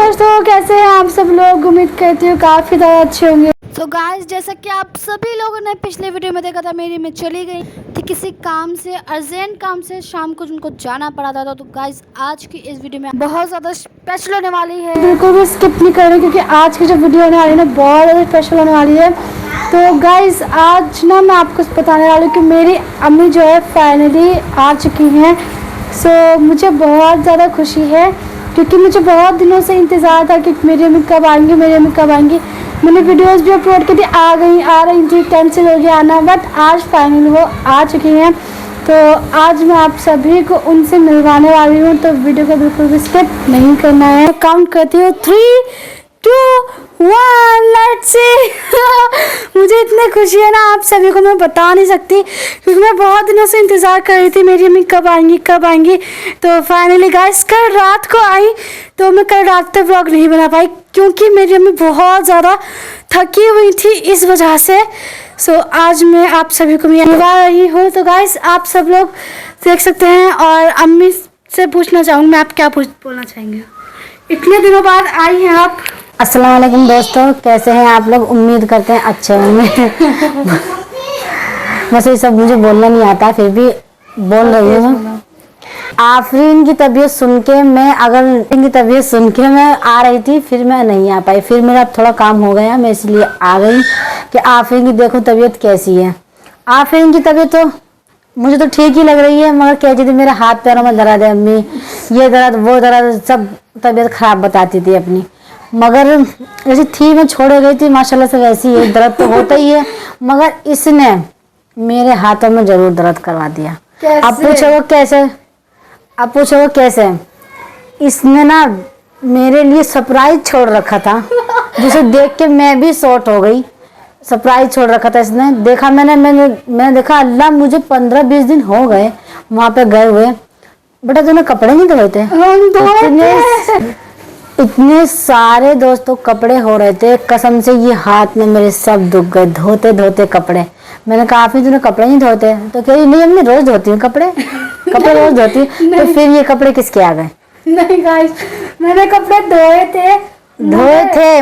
दोस्तों, कैसे हैं आप सब लोग। उम्मीद करती हूँ काफ़ी ज़्यादा अच्छे होंगे। तो गाइस, जैसा कि आप सभी लोगों ने पिछले वीडियो में देखा था, मेरी मैं चली गई थी किसी काम से, अर्जेंट काम से। शाम को उनको जाना पड़ा था। तो गाइस, आज की इस वीडियो में बहुत ज़्यादा स्पेशल होने वाली है। बिल्कुल भी स्किप नहीं करें क्योंकि आज की जो वीडियो होने वाली है ना, बहुत ज़्यादा स्पेशल होने वाली है। तो गाइस, आज ना मैं आपको बताने वाली हूँ कि मेरी अम्मी जो है फाइनली आ चुकी हैं। सो मुझे बहुत ज़्यादा खुशी है क्योंकि मुझे बहुत दिनों से इंतज़ार था कि मेरी अम्मी कब आएंगी, मेरी अम्मी कब आएंगी। मैंने वीडियोस भी अपलोड की थी, आ रही थी, कैंसिल हो गया आना, बट आज फाइनली वो आ चुकी हैं। तो आज मैं आप सभी को उनसे मिलवाने वाली हूँ। तो वीडियो को बिल्कुल भी स्किप नहीं करना है। काउंट करती हूँ 3, 2, 1, लेट्स सी। मुझे इतनी खुशी है ना, आप सभी को मैं बता नहीं सकती क्योंकि मैं बहुत दिनों से इंतज़ार कर रही थी मेरी अम्मी कब आएंगी कब आएंगी। तो फाइनली गाइस, कल रात को आई। तो मैं कल रात तक व्लॉग नहीं बना पाई क्योंकि मेरी अम्मी बहुत ज़्यादा थकी हुई थी इस वजह से। सो आज मैं आप सभी को मिलवा रही हूँ। तो गाइस, आप सब लोग देख सकते हैं और अम्मी से पूछना चाहूँगी मैं, आप क्या बोलना चाहेंगे। इतने दिनों बाद आई हैं आप। अस्सलाम वालेकुम दोस्तों, कैसे हैं आप लोग। उम्मीद करते हैं अच्छे होंगे। वैसे ये सब मुझे बोलना नहीं आता, फिर भी बोल रही हूँ। आफरीन की तबीयत सुन के मैं आ रही थी, फिर मैं नहीं आ पाई। फिर मेरा थोड़ा काम हो गया, मैं इसलिए आ गई कि आफरीन की देखो तबीयत कैसी है। आफरीन की तबीयत तो मुझे तो ठीक ही लग रही है, मगर कहती थी मेरे हाथ पैरों में दर्द है अम्मी, ये दर्द वो दर्द, सब तबीयत खराब बताती थी अपनी। मगर जैसी थी मैं छोड़े गई थी, माशाल्लाह से वैसी है। दर्द तो होता ही है, मगर इसने मेरे हाथों में जरूर दर्द करवा दिया। अब पूछो वो कैसे। इसने ना मेरे लिए सरप्राइज छोड़ रखा था, जिसे देख के मैं भी शॉक हो गई। सरप्राइज छोड़ रखा था इसने। देखा मैंने देखा, अल्लाह, मुझे 15-20 दिन हो गए वहाँ पे गए हुए। बेटा तूने कपड़े नहीं धोए थे? इतने सारे दोस्तों कपड़े हो रहे थे, कसम से ये हाथ में मेरे सब दुख गए धोते धोते कपड़े। मैंने कहा आप ही तूने कपड़े नहीं धोते? तो कह रही नहीं अम्मी, रोज धोती हूँ कपड़े रोज धोती हूँ। तो फिर ये कपड़े किसके आ गए? नहीं गाइस, मैंने कपड़े धोए थे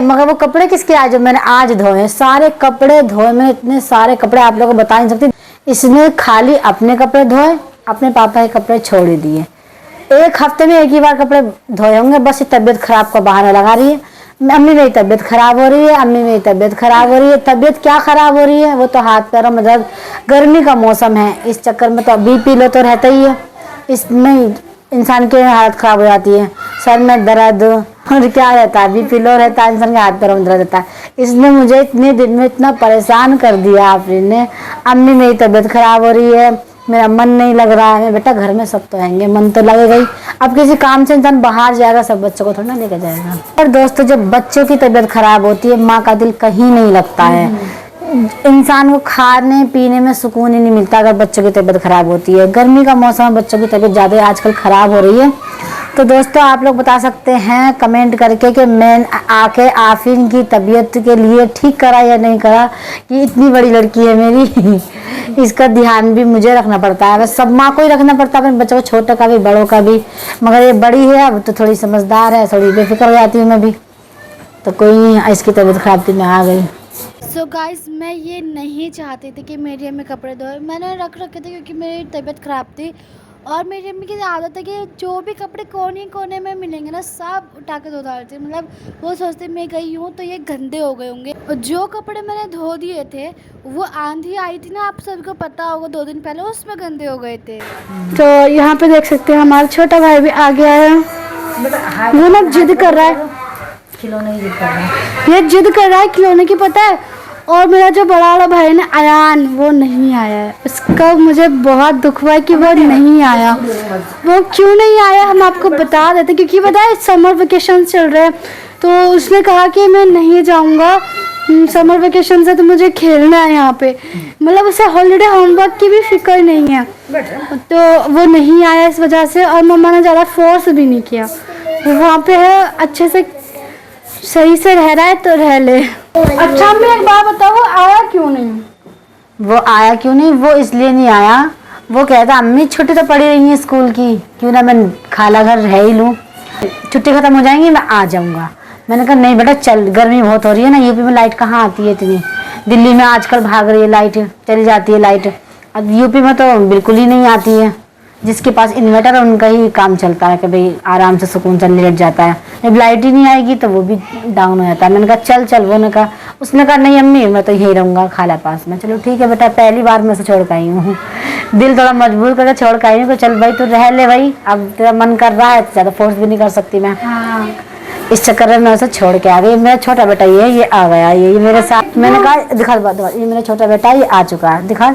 मगर वो कपड़े किसके आज मैंने आज धोए? सारे कपड़े धोए मैंने, इतने सारे कपड़े आप लोगों को बता नहीं सकती। इसने खाली अपने कपड़े धोए, अपने पापा के कपड़े छोड़ दिए। एक हफ्ते में एक ही बार कपड़े धोए होंगे, बस ये तबीयत खराब का बहाना लगा रही है। अम्मी मेरी तबीयत खराब हो रही है, अम्मी मेरी तबीयत खराब हो रही है। तबीयत क्या खराब हो रही है? वो तो हाथ पैरों में दर्द, गर्मी का मौसम है, इस चक्कर में तो बीपी लो तो रहता ही है, इसमें इंसान की हालत खराब हो जाती है। सर में दर्द और क्या रहता है, बीपी लो रहता है, इंसान के हाथ पैरों में दर्द रहता है। इसने मुझे इतने दिन में इतना परेशान कर दिया आपने ने। अम्मी मेरी तबीयत खराब हो रही है, मेरा मन नहीं लग रहा है। बेटा घर में सब तो रहेंगे, मन तो लगेगा ही। अब किसी काम से इंसान बाहर जाएगा, सब बच्चों को थोड़ा ना लेकर जाएगा। और दोस्तों, जब बच्चों की तबीयत खराब होती है, माँ का दिल कहीं नहीं लगता है। इंसान को खाने पीने में सुकून ही नहीं मिलता अगर बच्चों की तबीयत खराब होती है। गर्मी का मौसम है, बच्चों की तबीयत ज़्यादा आजकल ख़राब हो रही है। तो दोस्तों, आप लोग बता सकते हैं कमेंट करके कि मैं आके आफरीन की तबीयत के लिए ठीक करा या नहीं करा। कि इतनी बड़ी लड़की है मेरी, इसका ध्यान भी मुझे रखना पड़ता है। बस सब माँ को ही रखना पड़ता है, अपने बच्चों को, छोटे का भी बड़ों का भी। मगर ये बड़ी है अब तो थोड़ी समझदार है, थोड़ी बेफिक्र हो जाती हूँ मैं भी। तो कोई नहीं, इसकी तबीयत खराब थी, मैं आ गई। सो गाइस, मैं ये नहीं चाहती थी कि मेरी अम्मी कपड़े धोए। मैंने रख रखे थे क्योंकि मेरी तबीयत ख़राब थी। और मेरी अम्मी की आदत है कि जो भी कपड़े कोने कोने में मिलेंगे ना, सब उठा के धो डालती है। मतलब वो सोचते मैं गई हूँ तो ये गंदे हो गए होंगे। और जो कपड़े मैंने धो दिए थे, वो आंधी आई थी ना, आप सबको पता होगा, 2 दिन पहले, उसमें गंदे हो गए थे। तो यहाँ पे देख सकते हैं हमारा छोटा भाई भी आ गया है। वो ना जिद कर रहा है, खिलौने की जिद कर रहा है। ये जिद कर रहा है खिलौने की, पता है। और मेरा जो बड़ा वाला भाई ना अयान, वो नहीं आया है। उसका मुझे बहुत दुख हुआ है कि वो नहीं आया। वो क्यों नहीं आया हम आपको बता देते, क्योंकि पता है समर वेकेशन चल रहे हैं। तो उसने कहा कि मैं नहीं जाऊंगा समर वेकेशन से, तो मुझे खेलना है यहाँ पे। मतलब उसे हॉलीडे होमवर्क की भी फिक्र नहीं है, तो वो नहीं आया इस वजह से। और मम्मा ने ज़्यादा फोर्स भी नहीं किया, वो वहाँ पे है, अच्छे से सही से रह रहा है तो रह ले। अच्छा, मैं एक बात बताओ, वो आया क्यों नहीं? वो इसलिए नहीं आया, वो कहता अम्मी छुट्टी तो पड़ी रही है स्कूल की, क्यों ना मैं खाला घर रह ही लूँ। छुट्टी खत्म हो जाएंगी मैं आ जाऊंगा। मैंने कहा नहीं बेटा चल, गर्मी बहुत हो रही है ना, यूपी में लाइट कहाँ आती है इतनी, दिल्ली में आजकल भाग रही है लाइट, चली जाती है लाइट, अब यूपी में तो बिल्कुल ही नहीं आती है। जिसके पास इन्वर्टर है उनका ही काम चलता है कि भाई आराम से सुकून से लेट जाता है, जब लाइट ही नहीं आएगी तो वो भी डाउन हो जाता है। मैंने कहा चल चल, वो ने कहा, उसने कहा नहीं अम्मी मैं तो यहीं रहूँगा खाला पास में। चलो ठीक है बेटा, पहली बार मैं से छोड़ कर आई हूँ, दिल थोड़ा मजबूर करके छोड़ कर आई हूँ, चल भाई तू रह ले भाई, अब तेरा मन कर रहा है तो ज़्यादा फोर्स भी नहीं कर सकती मैं। इस चक्कर में मैं उसे छोड़ के आ गई। मेरा छोटा बेटा ये आ गया, ये मेरे साथ। मैंने कहा दिखा, ये मेरा छोटा बेटा ये आ चुका है, दिखा।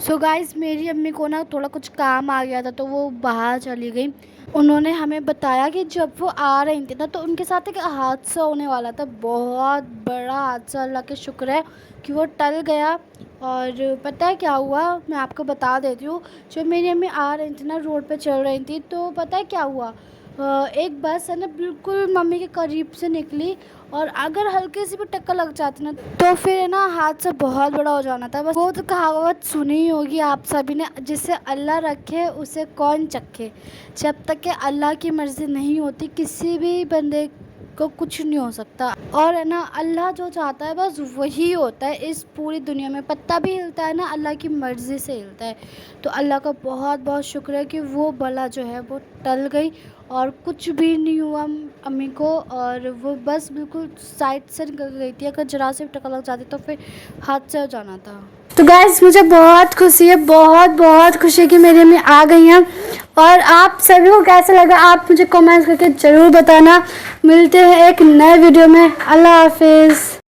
सो गाइस मेरी अम्मी को ना थोड़ा कुछ काम आ गया था तो वो बाहर चली गई। उन्होंने हमें बताया कि जब वो आ रही थी ना तो उनके साथ एक हादसा होने वाला था, बहुत बड़ा हादसा। अल्लाह के शुक्र है कि वो टल गया। और पता है क्या हुआ, मैं आपको बता देती हूँ। जब मेरी अम्मी आ रही थी ना, रोड पे चल रही थी, तो पता है क्या हुआ, एक बस है ना बिल्कुल मम्मी के करीब से निकली, और अगर हल्के से भी टक्कर लग जाती ना तो फिर है ना हादसा बहुत बड़ा हो जाना था। बस वो तो कहावत सुनी ही होगी आप सभी ने, जिसे अल्लाह रखे उसे कौन चखे। जब तक कि अल्लाह की मर्ज़ी नहीं होती किसी भी बंदे को कुछ नहीं हो सकता। और है ना अल्लाह जो चाहता है बस वही होता है इस पूरी दुनिया में। पत्ता भी हिलता है ना अल्लाह की मर्ज़ी से हिलता है। तो अल्लाह का बहुत बहुत शुक्र है कि वो बला जो है वो टल गई और कुछ भी नहीं हुआ अम्मी को, और वो बस बिल्कुल साइड से निकल गई थी। अगर जरा से भी टक्कर लग जाती तो फिर हादसा हो जाना था। तो गाइस मुझे बहुत खुशी है, बहुत बहुत खुशी है कि मेरी अम्मी आ गई हैं। और आप सभी को कैसा लगा आप मुझे कमेंट्स करके ज़रूर बताना। मिलते हैं एक नए वीडियो में। अल्लाह हाफिज़।